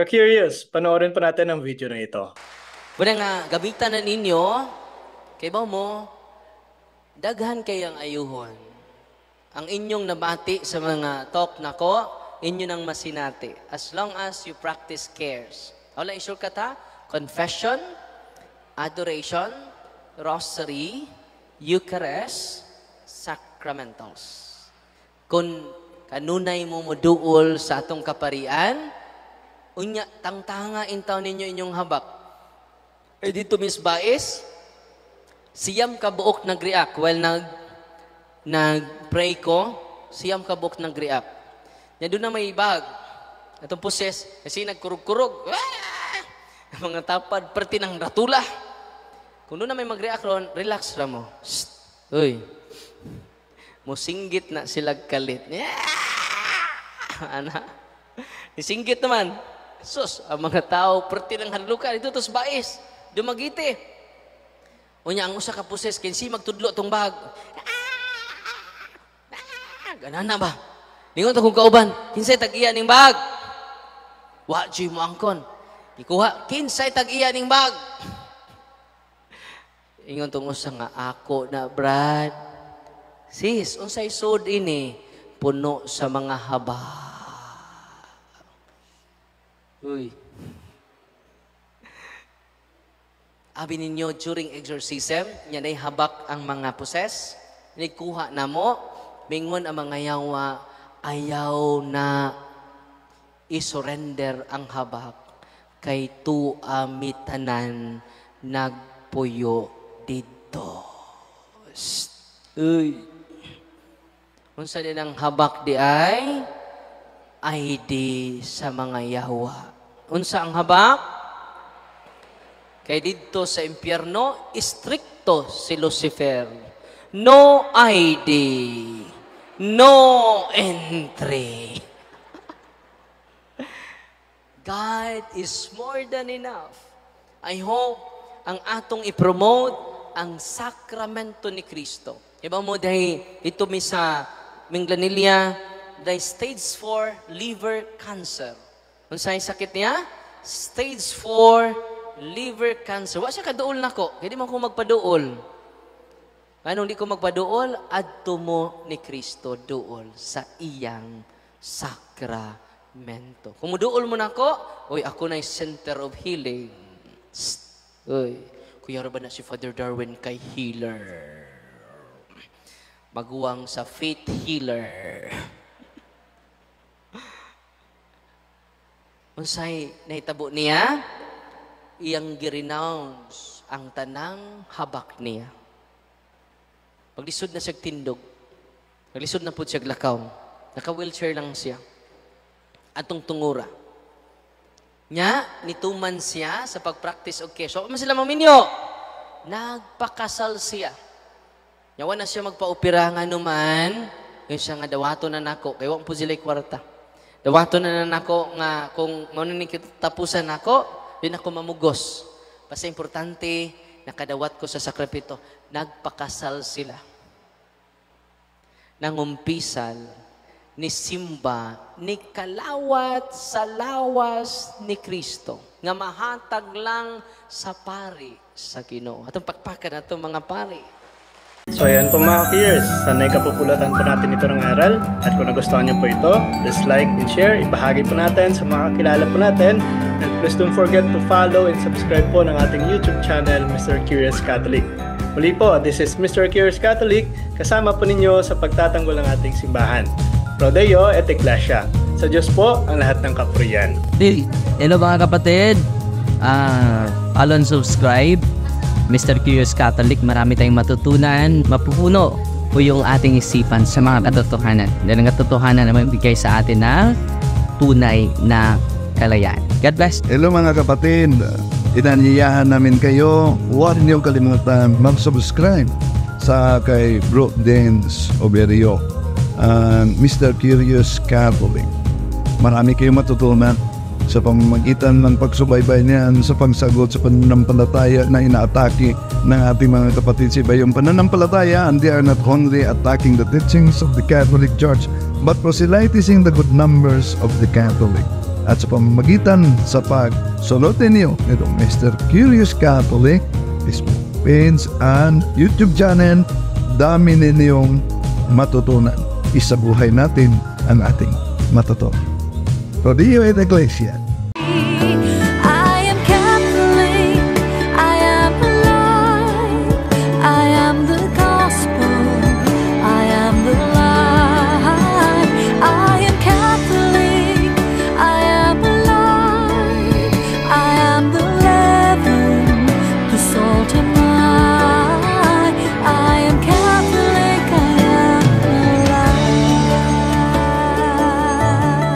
Ka-curious, panoorin pa natin ang video na ito. Wala nga, gamitan na ninyo, kay ba mo, daghan kayang ayuhon. Ang inyong nabati sa mga talk nako, inyo nang masinati. As long as you practice cares. Wala isure ka ta? Confession, adoration, rosary, Eucharist, sacramentals. Kung kanunay mo moduol sa atong kaparian, unya, tangtanga intaw ninyo inyong habak. Eh dito Miss Baez, siyam ka buok nag-react while nag-pray ko, siyam ka buok nag-react. Yan doon na may bag. Itong poses, kasi nagkurug-kurug. Mga tapad, perti ng ratula. Kung doon na may mag-react ron, relax ra mo. Shh. Uy, musinggit na sila kalit. Ana, isinggit naman. Sus, ang mga tao, perti ng hadlukan, ito tos Baez, dumagiti. Unya, ang usa ka poses, kinsi magtudlo tong bag. Ganana ba? Ningon to kung kauban, kinsay tag-iya ning bag? Wa, G mo angkon. Ikuha, kinsay tag-iya ning bag? Ingon tong usa nga, ako na, Brad. Sis, unsay sud ini, puno sa mga haba. Uy. Abi ninyo, during exorcism, yan ay habak ang mga poses. Nikuha na mo, mingon ang mga yawa, ayaw na isurrender ang habak kay tu amitanan nagpuyo dito. Uy. Unsa din ang habak di ay ID sa mga Yahwa. Unsa ang habak? Kay dito sa impyerno, istrikto si Lucifer. No ID. No entry. God is more than enough. I hope ang atong i-promote ang sakramento ni Kristo. Iba mo dahil ito mi sa Minglanilla, the stage 4 liver cancer. Unsay sakit niya? Stage 4 liver cancer. Wa siya kaduol nako. Kaya di man ko magpaduol. Anong di ko magpaduol? Adto mo ni Kristo duol sa iyang sakramento. Kung muduol mo nako, oy ako na center of healing. Oy, kuya ra ba na si Father Darwin kay healer? Maguwang sa faith healer. Unsay nahitabo niya? Iyang girenounce ang tanang habak niya. Paglisod na siya tindog. Paglisod na po siya lakaw. Naka-wheelchair lang siya. Atong tungura. Nya, nituman siya sa pag-practice og keso. Ano sila maminyo? Nagpakasal siya. Yawa na siya magpa-opera nga naman. Yung siya nga dawato na nako. Kaya wang po sila'y kwarta. Dawato na nako nga kung maunin tapusan nako, yun ako mamugos. Basta importante, nakadawat ko sa sakripito. Nagpakasal sila. Nangumpisal, ni simba, ni kalawat sa lawas ni Kristo. Nga mahatag lang sa pari sa Ginoo. Atong pakpakan atong mga pari. So ayan po mga peers, sanay kapupulatan po natin ito ng aral. At kung nagustuhan niyo po ito, just like and share, ibahagi po natin sa mga kakilala po natin. And please don't forget to follow and subscribe po ng ating YouTube channel, Mr. Curious Catholic. Muli po, this is Mr. Curious Catholic, kasama po ninyo sa pagtatanggol ng ating simbahan. Pro Deo et Ecclesia. Sa Diyos po ang lahat ng kapurian. Hello mga kapatid, follow and subscribe Mr. Curious Catholic. Marami tayong matutunan, mapupuno po yung ating isipan sa mga katotohanan. Dahil ang katotohanan na magbigay sa atin ng tunay na kalayaan. God bless. Hello mga kapatid, inanyayahan namin kayo, huwag niyong kalimutan mag-subscribe sa kay Bro Dance Oberio, Mr. Curious Catholic. Marami kayong matutunan sa pamamagitan ng pagsubaybay niyan sa pagsagot sa pananampalataya na inaatake ng ating mga kapatid sa iba. Yung pananampalataya, and they are not only attacking the teachings of the Catholic Church, but proselytizing the good numbers of the Catholic. At sa pamamagitan sa pagsunod ninyo nitong Mr. Curious Catholic, Facebook page and YouTube channel, dami ninyong matutunan. Isabuhay natin ang ating matutunan. Rodillo et Iglesia.